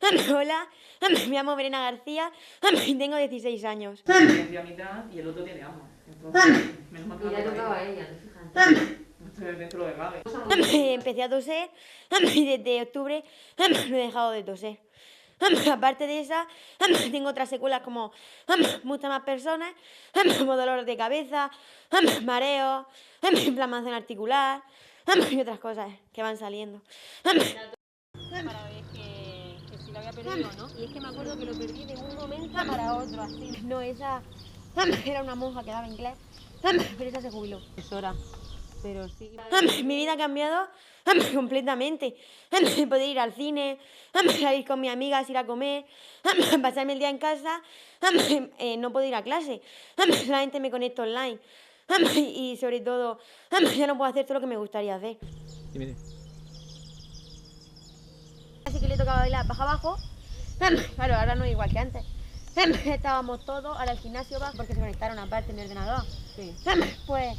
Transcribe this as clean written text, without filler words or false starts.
Hola, me llamo Verena García y tengo 16 años. Tiene a mitad y el otro tiene agua. Entonces, menos mal que Y no le te tocaba caiga. a ella, fíjate. Estoy dentro lo de grave. Empecé a toser y desde octubre no he dejado de toser. Aparte de esa, tengo otras secuelas como muchas más personas, como dolor de cabeza, mareo, inflamación articular y otras cosas que van saliendo. Para ver que si lo había perdido o no. Y es que me acuerdo que lo perdí de un momento para otro, así. No, esa era una monja que daba inglés, pero esa se jubiló. Hora. Pero sí. Mi vida ha cambiado completamente. Poder ir al cine, salir con mis amigas, ir a comer, pasarme el día en casa, no puedo ir a clase, solamente me conecto online. Y sobre todo, ya no puedo hacer todo lo que me gustaría hacer. Dime, dime. Así que le tocaba bailar baja abajo. Claro, ahora no es igual que antes. Estábamos todos, ahora el gimnasio va porque se conectaron aparte en mi ordenador. Sí. Pues